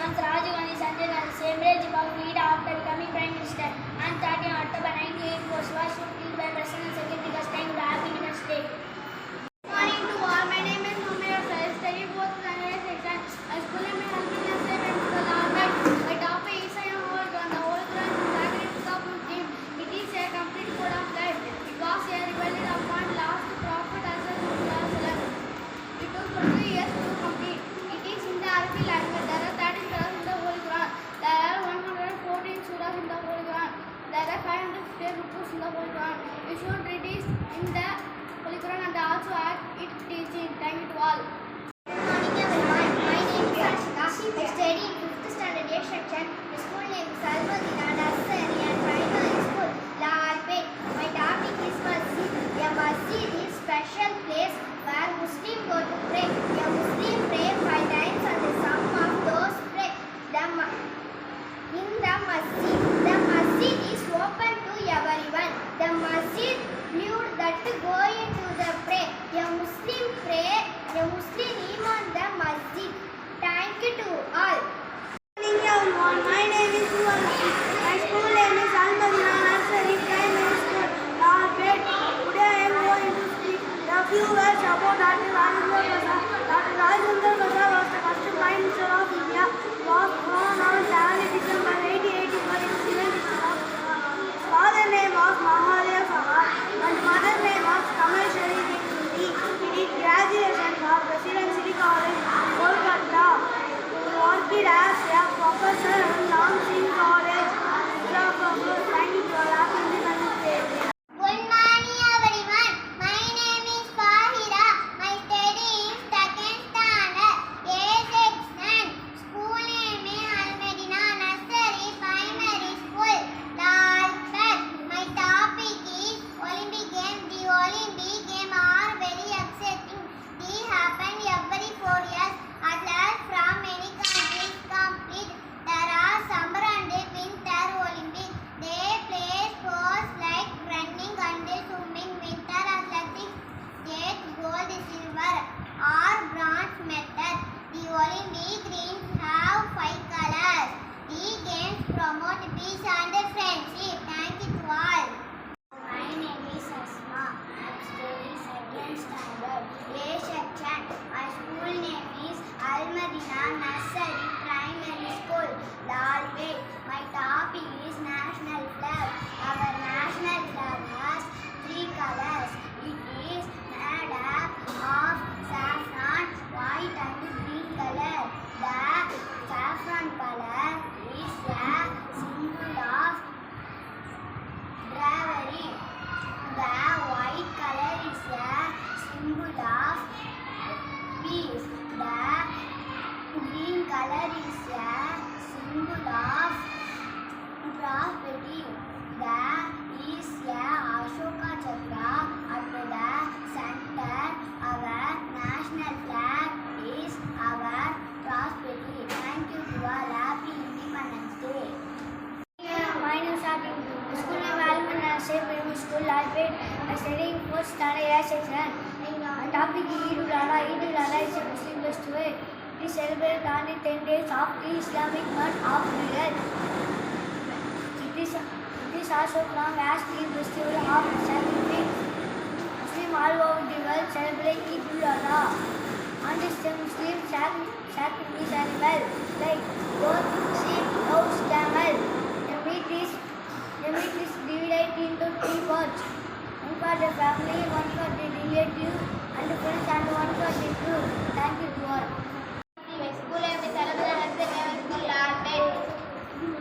Once Rajiv Gandhi sentence at the same age of Leader after becoming Prime Minister. On 13 October 1984, Subhash was killed by President Secretary Kastang to Happy Independence Day. Good morning to all. My name is Mumira. I study both standard section. My school name is Almina Seven School Ahmed. My topic is I am whole Quran. The whole Quran is sacred book of Muslim. It is a complete code of life. It was a rebellion upon last Prophet Azam. It took 20 years to complete. It is in the Arabic language. There are 30 surahs in the Holy Quran. There are 114 surahs in the Holy Quran. There are 550 rukus in the Holy Quran. You should read this in the Holy Quran and also add it teaching. Thank you to all. Good morning everyone. My name is Ashika. I study in 5th standard A section. My school name is Almadina Nursery and Primary School, Lalpet. My topic is Masjid. A masjid is special place where Muslims go to pray. A Muslim pray 5 times and the sum of those pray in the masjid. The masjid is open to everyone. The masjid believed that going to the pray. A Muslim pray. A Muslim iman the masjid. Thank you to all. Good morning everyone. My name is Suvarshi. My school name is Almadina Nursery Primary School, Lalpet. Today I am going to speak a few words about Dr. Rajendra Prasad. Dr. Rajendra Prasad was the first Prime Minister of India. Was born on 7 December 1884 in Srinagar. His father name was Mahadev Saha and mother name was Kameshwari Devi. He did graduation from Presidency College, Kolkata. He worked as a professor in Lansing College, Uttarakhand. Thank you for having me. Good morning everyone. My name is Fahira. My study is 2nd standard A section. School name is Almadina Nursery Primary School, Lalpet. My topic is Olympic Games. The Olympic Games are very exciting. They happen every 4 years. Athletes from many countries compete. There are summer and winter Olympics. They play sports like running and swimming. Winter athletics get gold, silver or bronze medal. The Olympic games have 5 colors. The games promote peace and friendship. Thank you to all. My name is Asma. I am studying 2nd standard A section. My school name is Almadina Nursery Primary School, Lalpet. My topic is national flag. Our national flag has 3 colors. It is made up of saffron, white and green color. The saffron color is a symbol of bravery. The white color is a symbol of peace. The green color is a symbol of prosperity. There is a Ashoka Chakra at the center. Our national flag is our prosperity. Thank you to all. Happy Independence Day. My name is Abhi. The school name is Almadina Nursery Primary School, Lalpet. I study in 4th standard A section. My topic is Eid ul Adha. Eid ul Adha is a Muslim festival. It is celebrated on the 10 days of the Islamic month of Riyadh. It is also known as the festival of sacrifice. Muslims all over the world celebrate Eid ul Adha. On this day, Muslims sacrifice animals like goat, sheep, cows, camel. The meat is divided into 3 parts. One for the family, one for the relative, and friends, and one for the crew. Thank you to all. My school name is Almadina Nursery Primary School, Lalpet.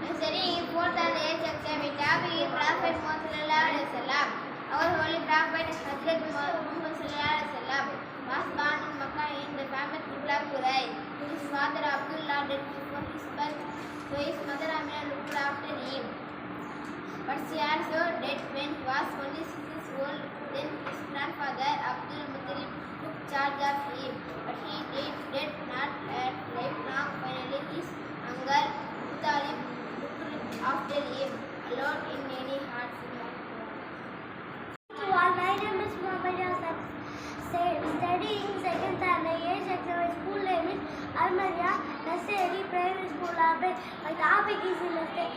I study in 4th and 8th section. My topic is Prophet Muhammad Sallallahu Alaihi Wasallam. Our holy prophet Hazrat Muhammad Sallallahu Alaihi Wasallam was born in Makkah in the family Qibla Quraysh. His father Abdullah died before his birth, so his mother Amina looked after him. But she also died when he was only 6 years old. Then his grandfather Abdul Muttalib took charge of him, but he did not at lifelong. Finally, his uncle Muttalib looked after him alone in many hard My name is Mohammed Yasser. Studying 2nd standard A section. My school name is Almaria. nursery, primary school, Alfred. My topic is Mr.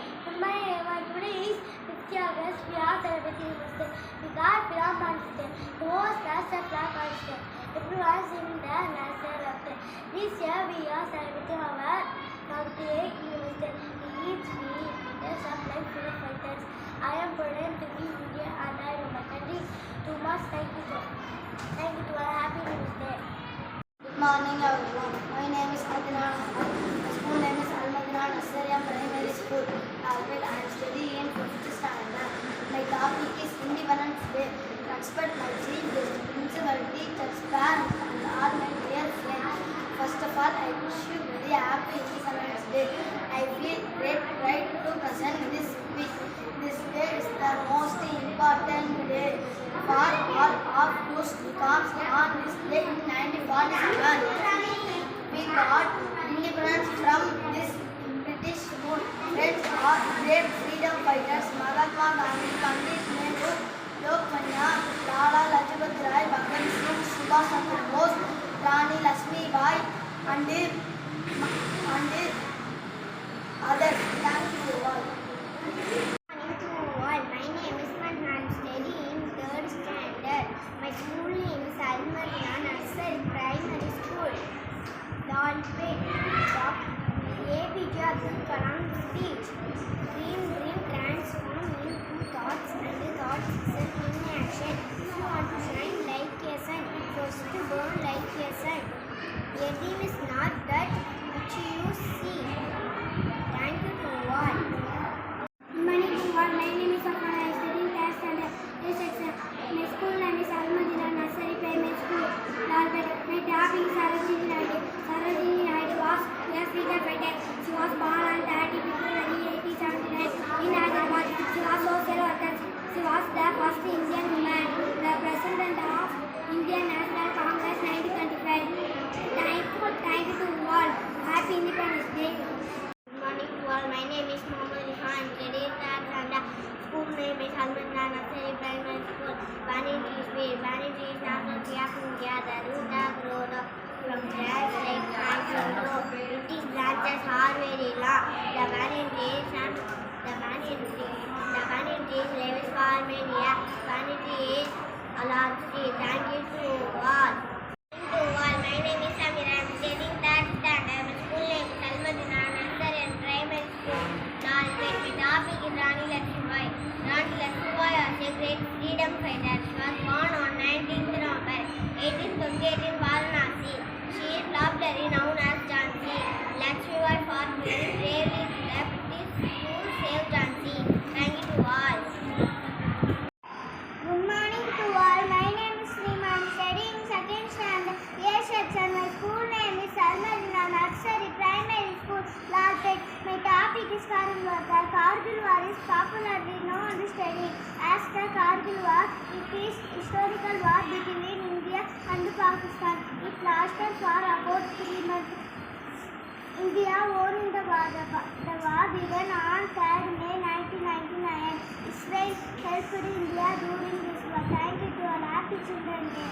Today is 50 August. We are celebrating Mr. We got flag contest. The host nursery flag contest. Everyone is in the nursery after. This year we are celebrating our 48th Mr. Each week leaders of like freedom fighters. I am proud to be India and I love my country too much. Thank you to a happy Mr. Good morning everyone. My name is Adnan. My school name is Al-Madina Nursery and Primary School. Alfred. I am studying in 5th standard. My topic is Independence Day. Respect my chief guest, principal, teachers, parents and all my dear friends. First of all, I wish you very happy Independence Day. I feel great pride to present this speech. This day is the most important day for all of us because on this day in 1947 we got independence from this British rule. Friends are great freedom fighters Mahatma Gandhi, Pandit Nehru, Lokmanya, Lala Lajpat Rai, Bhagat Singh, Subhash Chandra Bose, Rani Lakshmi Bai and others. Thank you all. My name is Madna. I'm studying 3rd standard. My school name is Al-Madina Nursery Primary School. Alfred. APJ Abdul Kalam speech. Dream, transform into thoughts and the thoughts itself in action. If you want to shine like a sun, first to burn like a sun. A dream is not that which you see. Thank you to all. Good morning to all. My name is Afan. I am studying class standard A section. My school name is Al-Madina Nursery Primary School. Alfred. My topic is Sarojini Naidu. Sarojini Naidu was a freedom fighter. She was born on 30 February 1879 in Hyderabad. She was social worker. She was the first Indian woman, the president of Indian National Congress 1925. Thank you to all. Happy Independence Day. Good morning to all. My name is Mohammed Rihan. I'm studying class and school name is Al-Madina Nursery Primary School. Vanity is where vanity is not a tree of India. The root of road from grass like pines and grow. Its branches are very long. The vanity is lives for many years. Vanity is a large tree. Thank you to all. My name is Samira. I'm studying 3rd standard. My school name is Al-Madina Nursery and Primary School. My topic is Rani Lakshmi Bai. Rani Lakshmi Bai was a great freedom fighter. She was born on 19th November 1828 in Varanasi. She is popularly known as Jhansi. Lakshmi Bai fought very bravely to the British to save Jhansi. Thank you to all. Good morning to all. My name is Neema. I am studying 2nd standard A section. My school name is Al-Madina Nursery Primary School, Lalpet. My topic is Kargil War. The Kargil War is popularly known to study as the Kargil War. It is historical war between India and Pakistan. It lasted for about 3 months. India won the war. The war began on 3rd May 1999. Israel helped India during this war. Thank you to all. Happy Children's Day.